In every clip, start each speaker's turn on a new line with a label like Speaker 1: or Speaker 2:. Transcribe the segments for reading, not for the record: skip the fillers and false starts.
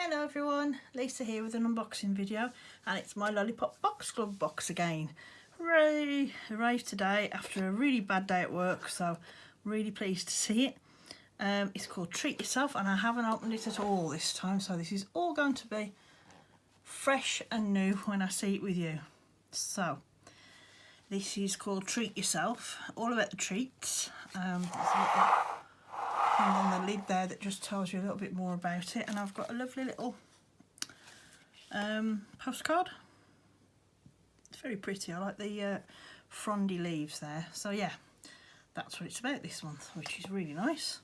Speaker 1: Hello everyone, Lisa here with an unboxing video, and it's my Lollipop Box Club box again. Hooray! Arrived today after a really bad day at work, so really pleased to see it. It's called Treat Yourself, and I haven't opened it at all this time, so this is all going to be fresh and new when I see it with you. So this is called Treat Yourself, all about the treats. There's a little thing on the lid there that just tells you a little bit more about it, and I've got a lovely little postcard. It's very pretty. I like the frondy leaves there. So yeah, that's what it's about this month, which is really nice.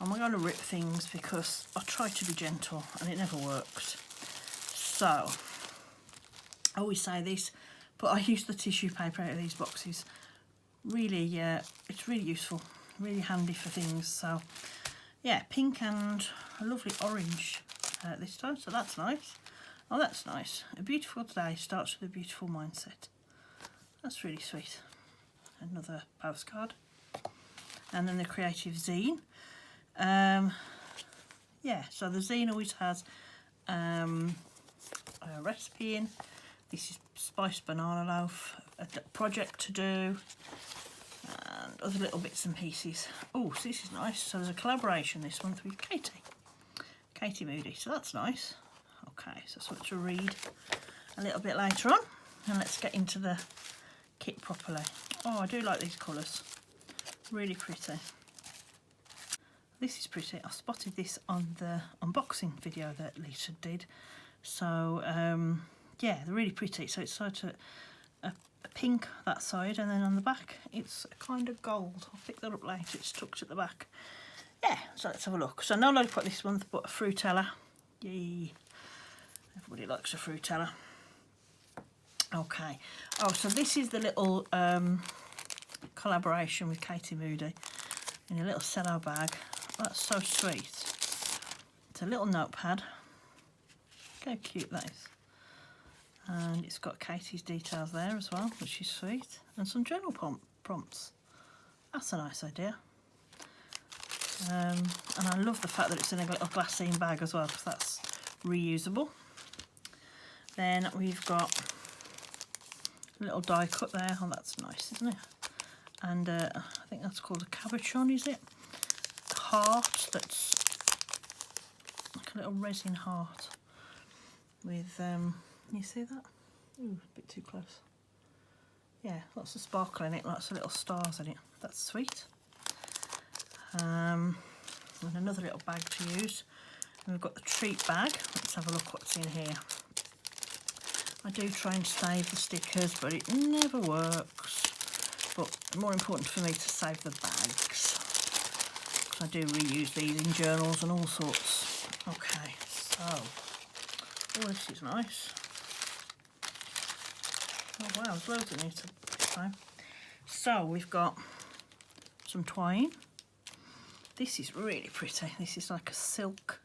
Speaker 1: I'm going to rip things because I try to be gentle and it never works. So I always say this, but I use the tissue paper out of these boxes. Really, it's really useful, really handy for things. So yeah, pink and a lovely orange this time, so that's nice. Oh, that's nice. A beautiful day starts with a beautiful mindset. That's really sweet. Another postcard. And then the creative zine. Yeah, so the zine always has a recipe in. This is spiced banana loaf, a project to do, and other little bits and pieces. Oh, so this is nice. So there's a collaboration this month with Katie Moody, so that's nice. Okay, so something to read a little bit later on, and let's get into the kit properly. Oh, I do like these colours, really pretty. This is pretty. I spotted this on the unboxing video that Lisa did. So yeah, they're really pretty. So it's sort of a pink that side, and then on the back it's a kind of gold. I'll pick that up later. It's tucked at the back. Yeah, so let's have a look. So no lollipop this month, but a fruitella. Yay! Everybody likes a fruitella. Okay. Oh, so this is the little collaboration with Katie Moody in a little cello bag. That's so sweet. It's a little notepad. Look how cute that is. And it's got Katie's details there as well, which is sweet. And some journal prompts. That's a nice idea. And I love the fact that it's in a little glassine bag as well, because that's reusable. Then we've got a little die cut there. Oh, that's nice, isn't it? And I think that's called a cabochon, is it? Heart, that's like a little resin heart with you see that? Ooh, a bit too close. Yeah, lots of sparkle in it, lots of little stars in it. That's sweet. And another little bag to use. And we've got the treat bag. Let's have a look what's in here. I do try and save the stickers, but it never works. But more important for me to save the bags. I do reuse these in journals and all sorts. Okay, so, oh, this is nice. Oh wow, there's loads in here this time. So we've got some twine. This is really pretty. This is like a silk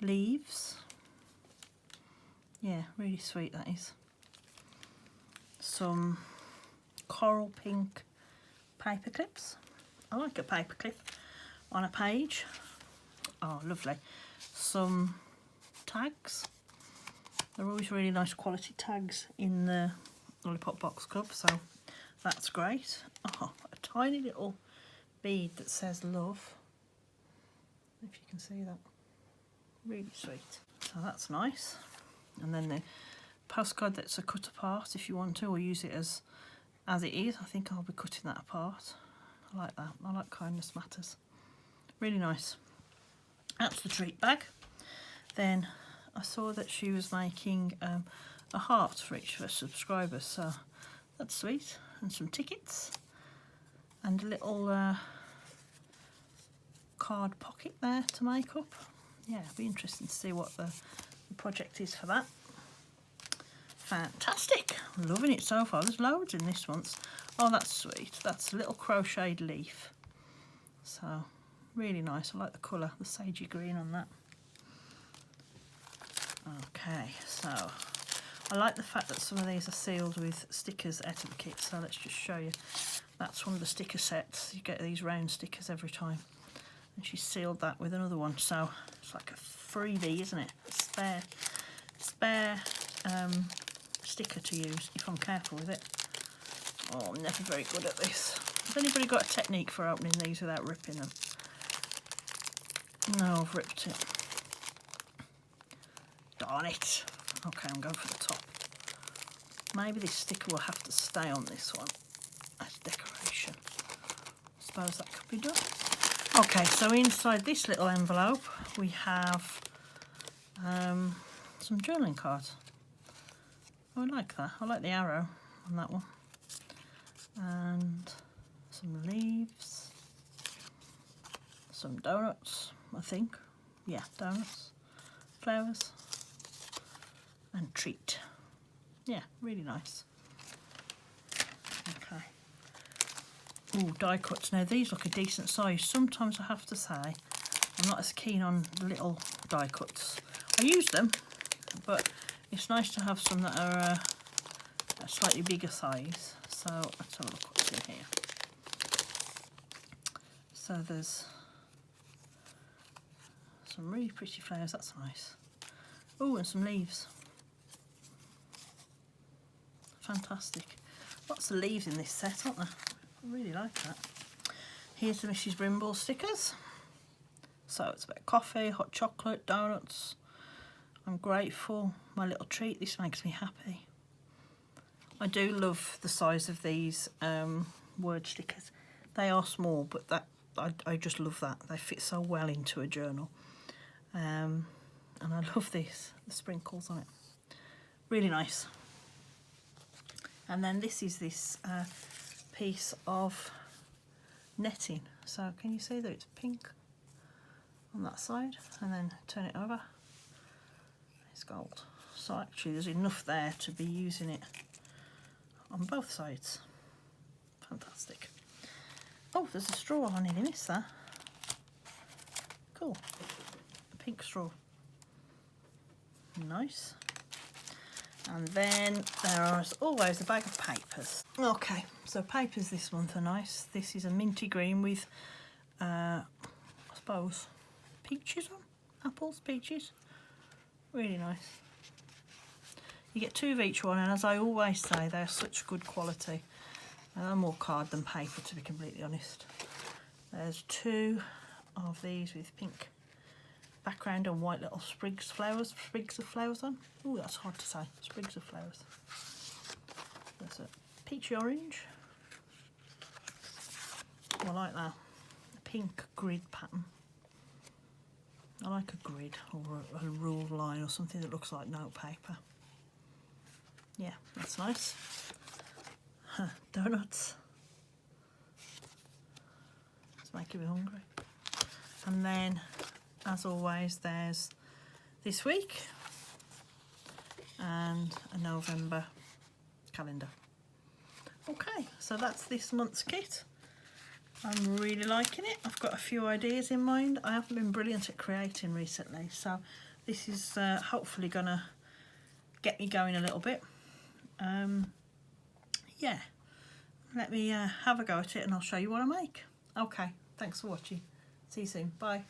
Speaker 1: leaves. Yeah, really sweet that is. Some coral pink paper clips. I like a paper clip on a page. Oh, lovely. Some tags. They're always really nice quality tags in the Lollipop Box Club, so that's great. Oh, a tiny little bead that says love, if you can see that. Really sweet. So that's nice. And then the postcard that's a cut apart if you want to, or use it as it is. I think I'll be cutting that apart. I like that. I like kindness matters. Really nice. That's the treat bag. Then I saw that she was making a heart for each of her subscribers, so that's sweet. And some tickets and a little card pocket there to make up. Yeah, it'll be interesting to see what the project is for that. Fantastic. Loving it so far. There's loads in this once. Oh, that's sweet. That's a little crocheted leaf. So really nice. I like the colour, the sagey green on that. Okay, so I like the fact that some of these are sealed with stickers out of the kit, so let's just show you. That's one of the sticker sets. You get these round stickers every time, and she sealed that with another one. So It's like a freebie, isn't it? A spare sticker to use if I'm careful with it. Oh, I'm never very good at this. Has anybody got a technique for opening these without ripping them? No, I've ripped it. Darn it. Okay, I'm going for the top. Maybe this sticker will have to stay on this one as decoration. I suppose that could be done. Okay, so inside this little envelope we have some journaling cards. Oh, I like that. I like the arrow on that one. And some leaves. Some donuts, I think. Yeah, donuts. Flowers. And treat. Yeah, really nice. Okay. Ooh, die cuts. Now these look a decent size. Sometimes I have to say I'm not as keen on the little die cuts. I use them, but it's nice to have some that are a slightly bigger size. So let's have a look what's in here. So there's some really pretty flowers. That's nice. Oh, and some leaves. Fantastic. Lots of leaves in this set, aren't there? I really like that. Here's the Mrs. Brimble stickers. So it's about coffee, hot chocolate, donuts. I'm grateful. My little treat. This makes me happy. I do love the size of these word stickers. They are small, but that I just love that. They fit so well into a journal. And I love these, the sprinkles on it. Really nice. And then this is this piece of netting. So can you see that it's pink on that side? And then turn it over. It's gold. So actually there's enough there to be using it on both sides. Fantastic. Oh, there's a straw. I nearly missed that. Cool. A pink straw. Nice. And then there is always a bag of papers. Okay, so papers this month are nice. This is a minty green with, I suppose, peaches on? Apples, peaches. Really nice. You get 2 of each one, and as I always say, they're such good quality. They're more card than paper, to be completely honest. There's 2 of these with pink background and white little sprigs of flowers on. Oh, that's hard to say. Sprigs of flowers. There's a peachy orange. Oh, I like that. A pink grid pattern. I like a grid or a ruled line or something that looks like notepaper. Yeah, that's nice. Donuts. It's making me hungry. And then, as always, there's this week and a November calendar. Okay, so that's this month's kit. I'm really liking it. I've got a few ideas in mind. I haven't been brilliant at creating recently, so this is hopefully gonna get me going a little bit. Yeah, let me have a go at it and I'll show you what I make. Okay, thanks for watching. See you soon. Bye.